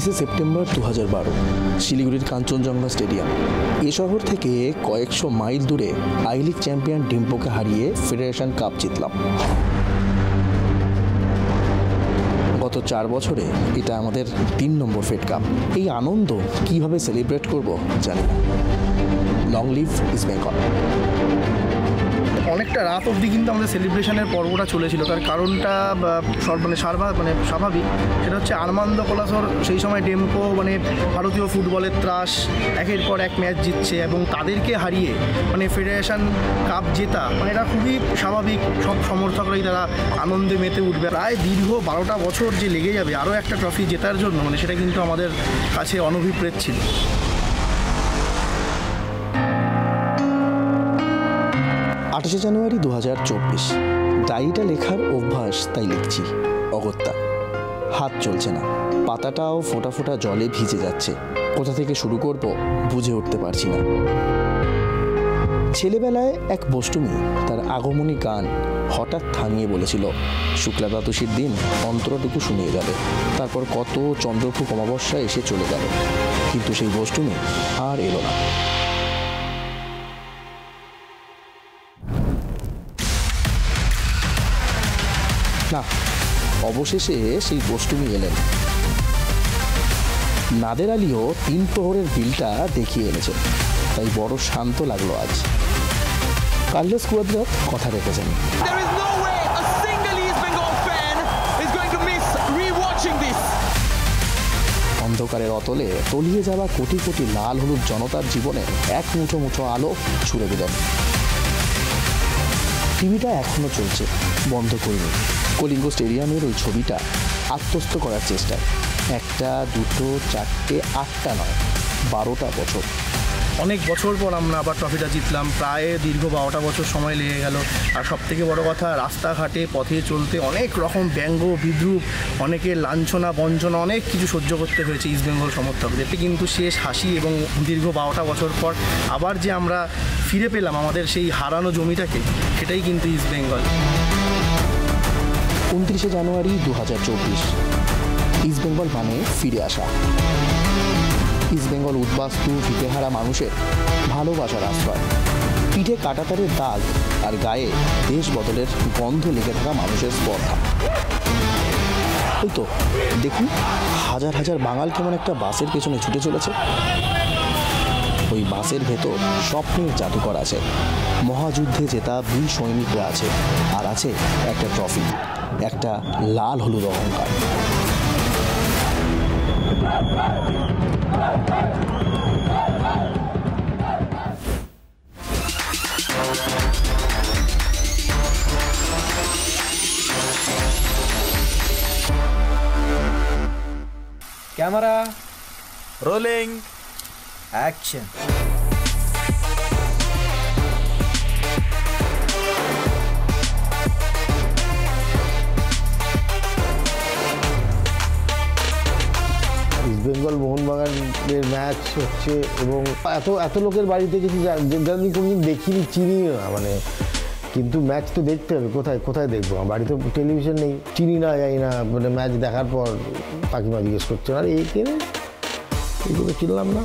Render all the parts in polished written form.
22শে September 2012 শিলিগুড়ির Kanchenjunga stadium. এ শহর থেকে কয়েকশো মাইল দূরে আই লিগ চ্যাম্পিয়ন ডিম্পোকে হারিয়ে ফেডারেশন কাপ জিতলাম। গত 4 বছরে এটা আমাদের 3 নম্বর ফেড কাপ। এই আনন্দ কিভাবে সেলিব্রেট করব জানি না। Long live east Bengal. অনেকটা রাত অবধি কিন্তু আমাদের সেলিব্রেশনের পর্বটা চলেছিল। তার কারণটা স্বাভাবিক। সেটা হচ্ছে আনন্দ কোলাসর সেই সময় ডিম্পো ভারতীয় ফুটবলের ত্রাস, একের পর এক ম্যাচ জিতছে এবং তাদেরকে হারিয়ে ফেডারেশন কাপ জেতা এটা খুবই স্বাভাবিক। সব সমর্থকরাই তারা আনন্দে মেতে উঠবে। প্রায় দীর্ঘ 12টা বছর যে লেগে যাবে আরও একটা ট্রফি জেতার জন্য সেটা কিন্তু আমাদের কাছে অনভিপ্রেত ছিল। 28শে জানুয়ারি 2024। ডায়েরিটা লেখার অভ্যাস, তাই লিখছি। অগত্যা হাত চলছে না, পাতাটাও ফোঁটা ফোঁটা জলে ভিজে যাচ্ছে। কোথা থেকে শুরু করব বুঝে উঠতে পারছি না। ছেলেবেলায় এক বষ্টমী তার আগমনী গান হঠাৎ থামিয়ে বলেছিল, শুক্লা দ্বাদশীর দিন অন্তরটুকু শুনিয়ে যাবে। তারপর কত চন্দ্রফুক অমাবস্যা এসে চলে গেল, কিন্তু সেই বষ্টমী আর এলো না। না, অবশেষে সেই বষ্টমী এলেন। নাদের আলীও 3 প্রহরের বিলটা দেখিয়ে এনেছেন, তাই বড় শান্ত লাগলো আজ। কার্লোস কুয়াদ্রাত কথা রেখেছেন, অন্ধকারের অতলে তলিয়ে যাওয়া কোটি কোটি লাল হলুদ জনতার জীবনে এক মুঠো মুঠো আলো ছুড়ে দিলেন। টিভিটা এখনো চলছে, বন্ধ করিনি। কলিঙ্গ স্টেডিয়ামের ওই ছবিটা আত্মস্থ করার চেষ্টায়। 1টা 2টো 4টে 8টা নয়, 12টা বছর। অনেক বছর পর আমরা আবার ট্রফিটা জিতলাম। প্রায় দীর্ঘ 12টা বছর সময় লেগে গেল। আর সবথেকে বড় কথা, রাস্তাঘাটে পথে চলতে অনেক রকম ব্যঙ্গ বিদ্রুপ, অনেকের লাঞ্ছনা বঞ্চনা, অনেক কিছু সহ্য করতে হয়েছে ইস্টবেঙ্গল সমর্থকদের। এতে কিন্তু শেষ হাসি এবং দীর্ঘ 12টা বছর পর আবার যে আমরা ফিরে পেলাম আমাদের সেই হারানো জমিটাকে, সেটাই কিন্তু ইস্টবেঙ্গল। 29শে জানুয়ারি 2024। ইস্টবেঙ্গল মানে ফিরে আসা। ইস্টবেঙ্গল উদ্বাস্তু ভিটেহারা মানুষের ভালোবাসার আশ্রয়। পিঠে কাঁটাতারের দাগ আর গায়ে দেশ বদলের গন্ধ লেগে থাকা মানুষের স্পর্ধা। ওই তো দেখুন, হাজার হাজার বাঙাল কেমন একটা বাসের পেছনে ছুটে চলেছে। ওই বাসের ভেতর স্বপ্নের জাদুকর আছে, মহাযুদ্ধে জেতা বীর সৈনিকরা আছে, আর আছে একটা ট্রফি, একটা লাল হলুদ অহংকার। Camera rolling, action. ইস্টবেঙ্গল মোহনবাগানের ম্যাচ হচ্ছে এবং এত লোকের বাড়িতে গেছি যারা আমি কোনোদিন দেখিনি, চিনি না কিন্তু ম্যাচ তো দেখতে হবে। কোথায় দেখবো? বাড়িতে টেলিভিশন নেই, চিনি না, যাই না। ম্যাচ দেখার পর কাকিমা জিজ্ঞেস করছে, আর এইগুলো কিনলাম না।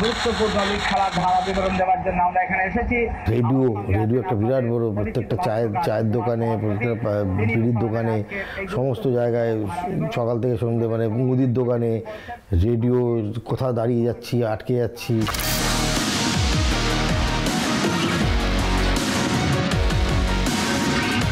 গুরুত্বপূর্ণ খেলার ধারা বিবরণ দেওয়ার জন্য আমরা এখানে এসেছি। রেডিও একটা বিরাট বড়, প্রত্যেকটা চায়ের দোকানে, প্রত্যেকটা বিড়ির দোকানে, সমস্ত জায়গায় সকাল থেকে সন্ধ্যে মুদির দোকানে রেডিও। কোথাও দাঁড়িয়ে যাচ্ছি, আটকে যাচ্ছি।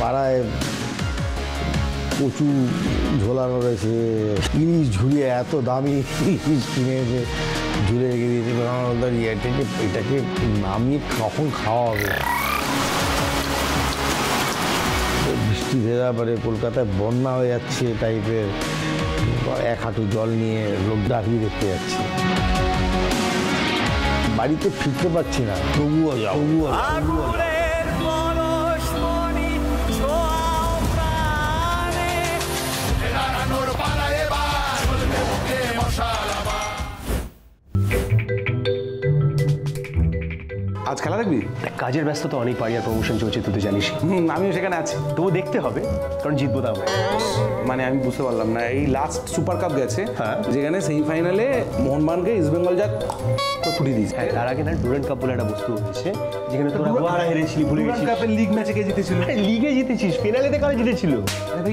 পাড়ায় কচু ঝোলানো রয়েছে, ইলিশ ঝুলিয়ে, এত দামি ইলিশ কিনে এসে ঝুলে রেখে দিয়েছে। এটাকে নামিয়ে কখন খাওয়া হবে? বৃষ্টি ভেজা কলকাতায় বন্যা হয়ে যাচ্ছে টাইপের, 1 হাঁটু জল নিয়ে লোক দাঁড়িয়ে দেখতে যাচ্ছি। বাড়িতে ফিরতে পারছি না, তবুও যাও। আজ খেলা দেখবি? কাজের ব্যস্ততা অনেক, পাড়িয়ার প্রমোশন চলছে, তুই তো জানিস। আমিও সেখানে আছি। তবু দেখতে হবে, কারণ জিতবো তো আমরা। মানে আমি বুঝতে পারলাম না, এই লাস্ট সুপার কাপ গেছে যেখানে সেমিফাইনালে মোহনবাগানকে ইস্টবেঙ্গল যা ফুটিয়ে দিয়েছে। হ্যাঁ, তার আগে না ডুরান্ড কাপ বলে একটা বস্তু হয়েছে, যেখানে তোরা গোয়ারা হেরেছিলি, ভুলে গেছিস। কাপের লিগ ম্যাচে কে জিতেছিল? লিগে জিতেছিস, ফিনালেতে কারা জিতেছিল?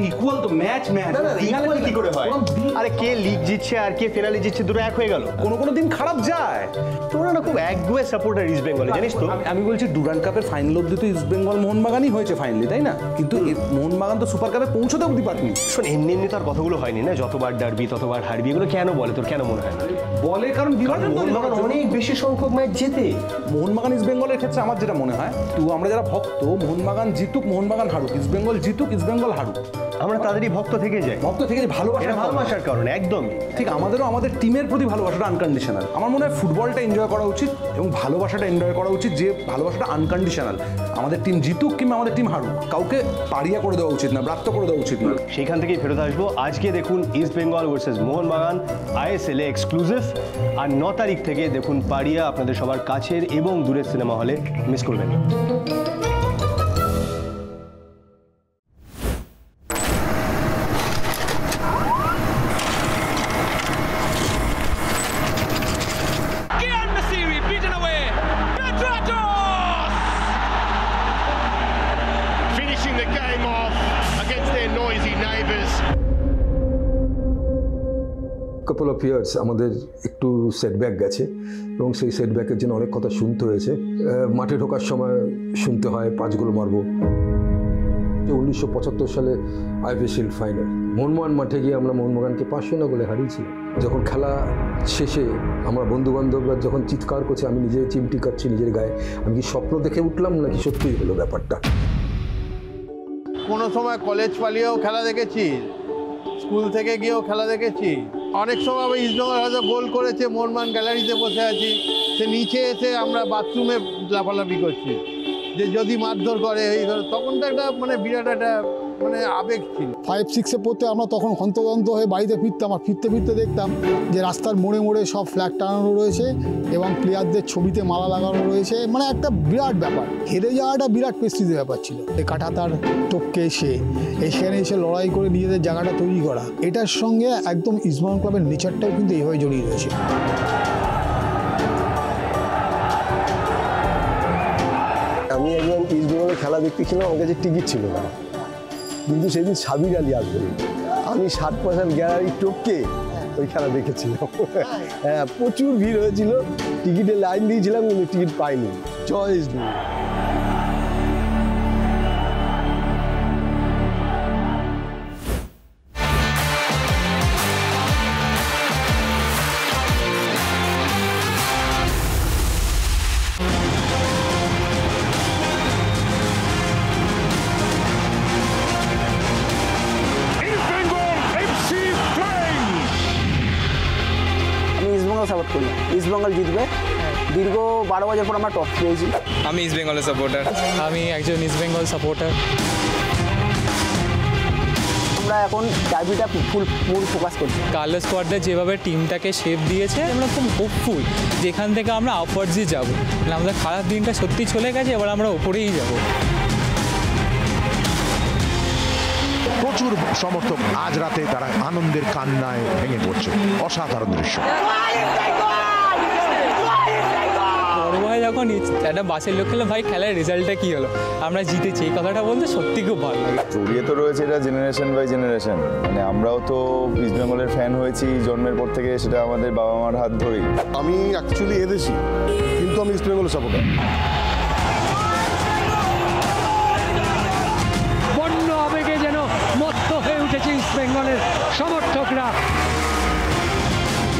ইকুয়াল তো ম্যাচ ইকুয়াল কি করে হয়? আরে কে লিগ জিতছে আর কে ফিনালে জিতছে, দুটো এক হয়ে গেল। কোনো দিন খারাপ যায়। তোরা না খুব একগুয়ে সাপোর্টার ইস্ট বেঙ্গলে, জানিস তো। আমি বলছি ডুরান্ড কাপের ফাইনাল অব্দি তো ইস্ট বেঙ্গল মোহনবাগানই হয়েছে ফাইনালি, তাই না? কিন্তু মোহনবাগান তো সুপার কাপে পৌঁছতে অব্দি পারেনি। শোন, এমনি তো আর কথাগুলো হয়নি না, যতবার ডারবি ততবার হারবি, এগুলো কেন বলে? তোর কেন মনে হয় না বলে? কারণ মোহনবাগান অনেক বেশি সংখ্যক ম্যাচ জেতে। মোহনবাগান ইস্ট বেঙ্গলের ক্ষেত্রে আমার যেটা মনে হয়, তো আমরা যারা ভক্ত, মোহনবাগান জিতুক মোহনবাগান হারুক, ইস্ট বেঙ্গল জিতুক ইস্ট বেঙ্গল হারুক, আমরা তাদেরই ভক্ত থেকে যাই। ভক্ত থেকে ভালোবাসার কারণে একদম ঠিক। আমাদেরও আমাদের টিমের প্রতি ভালোবাসাটা আনকন্ডিশনাল। আমার মনে হয় ফুটবলটা এনজয় করা উচিত এবং ভালোবাসাটা এনজয় করা উচিত, যে ভালোবাসাটা আনকন্ডিশনাল। আমাদের টিম জিতুক কিংবা আমাদের টিম হারুক, কাউকে পাড়িয়া করে দেওয়া উচিত না, ব্রাত্য করে দেওয়া উচিত না। সেখান থেকেই ফেরত আসবো। আজকে দেখুন East Bengal versus Mohun Bagan ISL exclusive, আর 9 তারিখ থেকে দেখুন পাড়িয়া আপনাদের সবার কাছের এবং দূরের সিনেমা হলে, মিস করবেন না। কাপল অফ ইয়ার্স আমাদের একটু সেটব্যাক গেছে এবং সেই সেটব্যাকের জন্য অনেক কথা শুনতে হয়েছে। মাঠে ঢোকার সময় শুনতে হয় 5 গোল মারবো। 1975 সালে IFA শিল্ড ফাইনাল মোহনবাগান মাঠে গিয়ে আমরা মোহনবাগানকে 500 গোলে হারিয়েছিলাম। যখন খেলা শেষে আমরা বন্ধুবান্ধবরা যখন চিৎকার করছে, আমি নিজে চিমটি কাটছি নিজের গায়ে, আমি কি স্বপ্ন দেখে উঠলাম নাকি সত্যিই হলো ব্যাপারটা। কোনো সময় কলেজ পালিয়েও খেলা দেখেছি, স্কুল থেকে গিয়েও খেলা দেখেছি। অনেক সময় আবার ইস্টবেঙ্গল হয়তো গোল করেছে, মোহনবাগান গ্যালারিতে বসে আছি, সে নিচে এসে আমরা বাথরুমে লাফালাফি করছি যে যদি মারধর করে এই ধর, তখন তো একটা মানে বিরাট একটা মানে আবেগ ছিল। 5-6-এ পড়তে আমরা তখন হন্তদন্ত হয়ে বাড়িতে ফিরতাম, আর ফিরতে ফিরতে দেখতাম যে রাস্তার মোড়ে মোড়ে সব ফ্ল্যাগ টানানো রয়েছে এবং প্লেয়ারদের ছবিতে মালা লাগানো রয়েছে। মানে একটা বিরাট ব্যাপার, হেরে যাওয়াটা বিরাট পেস্টিজের ব্যাপার ছিল। কাঁটাতার টপকে এখানে এসে লড়াই করে নিজেদের জায়গাটা তৈরি করা, এটার সঙ্গে একদম ইস্টবেঙ্গল ক্লাবের নেচারটাও কিন্তু এইভাবে জড়িয়ে রয়েছে। আমি একজন ইস্টবেঙ্গলের খেলা দেখতেছিলাম, আমার কাছে টিকিট ছিল না, কিন্তু সেদিন সাবির আলী আসবেন, আমি 60% গ্যালারি টপকে ওই খেলা দেখেছিলাম। হ্যাঁ, প্রচুর ভিড় হয়েছিল, টিকিটের লাইন দিয়েছিলাম কিন্তু টিকিট পাইনি। জয় ইস্টবেঙ্গল। সাপোর্ট করি, ইস্টবেঙ্গল জিতবে। দীর্ঘ 12 বছর পর আমরা টপ পেয়েছি। আমি ইস্টবেঙ্গলের সাপোর্টার। আমি একজন ইস্টবেঙ্গল সাপোর্টার। আমরা এখন ডার্বিটা ফুল ফোকাস করছি। কার্লোস কোয়াদ্রা যেভাবে টিমটাকে শেপ দিয়েছে, আমরা খুব হোপফুল যেখান থেকে আমরা আপওয়ার্ডসই যাবো। আমাদের খারাপ দিনটা সত্যি চলে গেছে, এবার আমরা ওপরেই যাব। প্রচুর সমর্থক আজ রাতে তারা আনন্দের কান্নায় ভেঙে পড়ছে। অসাধারণ দৃশ্য। বড় ভাই যখন একটা বাসের লোক খেলো, ভাই খেলার রেজাল্টটা কী হলো, আমরা জিতেছি, এই কথাটা বলতে সত্যি খুব ভালো লাগে। জড়িয়ে তো রয়েছে এটা জেনারেশন বাই জেনারেশন। মানে আমরাও তো ইস্টবেঙ্গলের ফ্যান হয়েছি জন্মের পর থেকে, সেটা আমাদের বাবা মার হাত ধরেই। আমি অ্যাকচুয়ালি এদেশি, কিন্তু আমি ইস্টবেঙ্গলের সাপোর্টার। বন্য আবেগে যেন মত্ত হয়ে উঠেছে ইস্টবেঙ্গলের সমর্থকরা।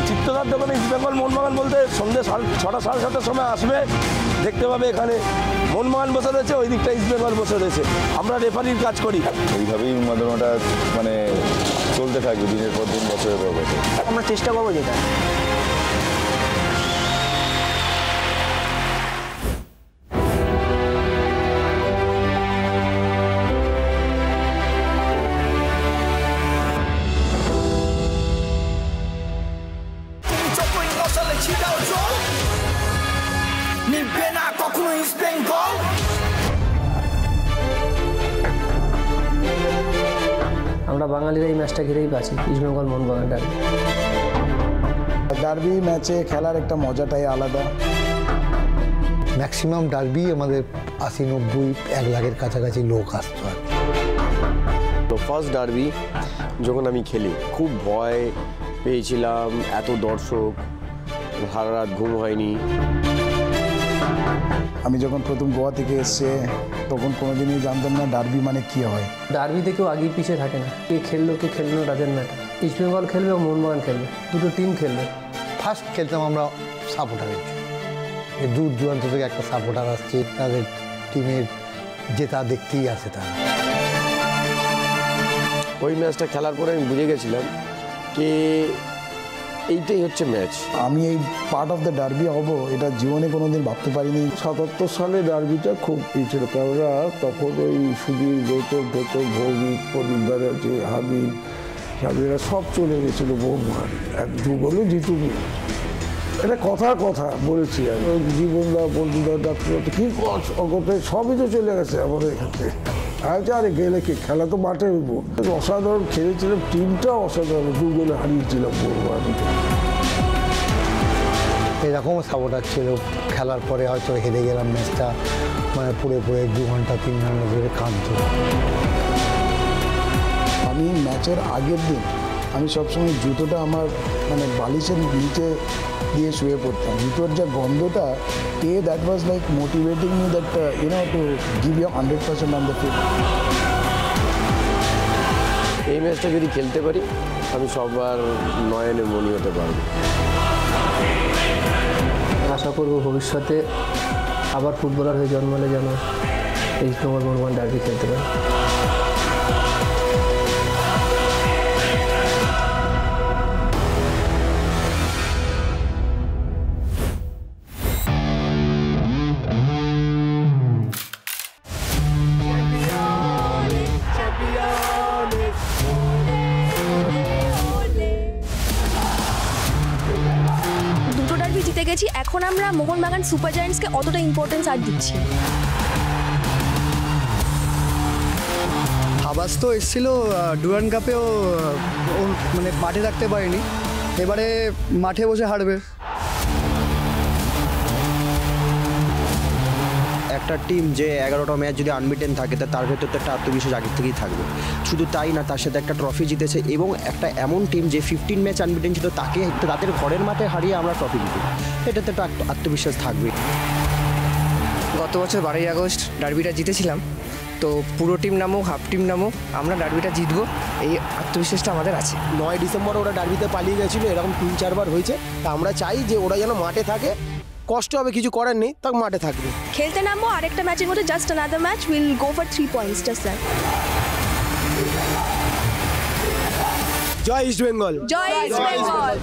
চিত্তদার দোকানে ইস্টবেঙ্গল মোহনবাগান বলতে সন্ধ্যে 6টা 7:30 সময় আসবে, দেখতে পাবে এখানে মোহনবাগান বসে রয়েছে, ওই দিকটা ইস্টবেঙ্গল বসে রয়েছে। আমরা রেফারির কাজ করি। এইভাবেই উন্মাদনাটা মানে চলতে থাকবে দিনের পর দিন, বছরের পর বছর। আমরা চেষ্টা করবো যেটা। নিবে না কখনোই আমরা বাঙালিরা এই ম্যাচটা ঘিরেই বাঁচি, ইস্টবেঙ্গল মোহনবাগান ডার্বি। ডার্বি ম্যাচে খেলার একটা মজাটাই আলাদা। ম্যাক্সিমাম ডার্বি আমাদের 80-90-1 লাখের কাছাকাছি লোক আসতো। তো ফার্স্ট ডার্বি যখন আমি খেলি খুব ভয় পেয়েছিলাম, এত দর্শক, সারা রাত ঘুম হয়নি। আমি যখন প্রথম গোয়া থেকে এসছে তখন কোনোদিনই জানতাম না ডার্বি মানে কী হয়। ডার্বিতে কেউ আগে পিছিয়ে থাকে না, কে খেললো ডাজেন্ট ম্যাটার। ইস্টবেঙ্গল খেলবে ও মোহনবাগান খেলবে, দুটো টিম খেলবে। ফার্স্ট খেলতাম আমরা সাপোর্টারের জন্য, দূর দূরান্ত থেকে একটা সাপোর্টার আসছে, তাদের টিমের জেতা দেখতেই আসে তারা। ওই ম্যাচটা খেলার পরে আমি বুঝে গেছিলাম যে এইটাই হচ্ছে ম্যাচ। আমি এই পার্ট অফ দ্য ডার্বি হব এটা জীবনে কোনোদিন ভাবতে পারিনি। 77 সালে ডার্বিটা খুব ছিল, কেননা তখন ওই সুধীর, গৌতম, ভৌমিক, প্রদীপ ব্যানার্জি, হামিরা সব চলে গেছিলো মোহনবাগান, এক যুগ হলো জিতুনি। এটা কথার কথা বলেছি আমি, জীবনদা, বন্ধুদা, ডাক্তার কি অগতে সবই তো চলে গেছে আমাদের এখান থেকে। আরে গেলে কি খেলা তো মাঠে হইব। অসাধারণ খেলেছিলাম, টিমটাও অসাধারণ, 2 গোলে হারিয়েছিলাম মোহনবাগানকে। এরকমও সাপোর্টার ছিল, খেলার পরে হয়তো হেরে গেলাম ম্যাচটা, মানে পুড়ে 2 ঘন্টা 3 ঘন্টা ধরে কাঁদতো। আমি ম্যাচের আগের দিন আমি সবসময় জুতোটা আমার মানে বালিশের নিচে দিয়ে শুয়ে পড়তাম। জুতোর যা গন্ধটা, that was like motivating me that to give you 100% on the field. এই ম্যাচটা যদি খেলতে পারি আমি সবার নয়নে মনি হতে পারবো। আশা করব ভবিষ্যতে আবার ফুটবলার হয়ে জন্মালে যেন ইস্টবেঙ্গল মোহনবাগান ডার্বি খেলতে পারে। জিতে গেছি, এখন আমরা মোহনবাগান সুপার জায়ান্টসকে অতটা ইম্পর্টেন্স আর দিচ্ছি। হাবাস তো এসেছিল ডুরান্ড কাপেও মানে মাঠে রাখতে পারেনি, এবারে মাঠে বসে হারবে। একটা টিম যে 11টা ম্যাচ যদি আনবিটেন থাকে তার ভেতর তো একটা আত্মবিশ্বাস আগের থেকেই থাকবে। শুধু তাই না, তার সাথে একটা ট্রফি জিতেছে এবং একটা এমন টিম যে 15 ম্যাচ আনবিটেন ছিল তাকে তাদের ঘরের মাঠে হারিয়ে আমরা ট্রফি জিতি, এটাতে একটা আত্মবিশ্বাস থাকবে। গত বছর 12ই আগস্ট ডার্বিটা জিতেছিলাম, তো পুরো টিম নামুক হাফ টিম নামুক আমরা ডার্বিটা জিতবো, এই আত্মবিশ্বাসটা আমাদের আছে। 9 ডিসেম্বর ওরা ডার্বিতে পালিয়ে গেছিলো, এরকম 3-4 বার হয়েছে। তা আমরা চাই যে ওরা যেন মাঠে থাকে, কষ্ট হবে কিছু করার নেই, তাক মাঠে থাকবে। খেলতে নামবো আরেকটা ম্যাচের মধ্যে, just another match, will go for 3 points just that. জয় ইস্ট বেঙ্গল, জয় ইস্ট বেঙ্গল।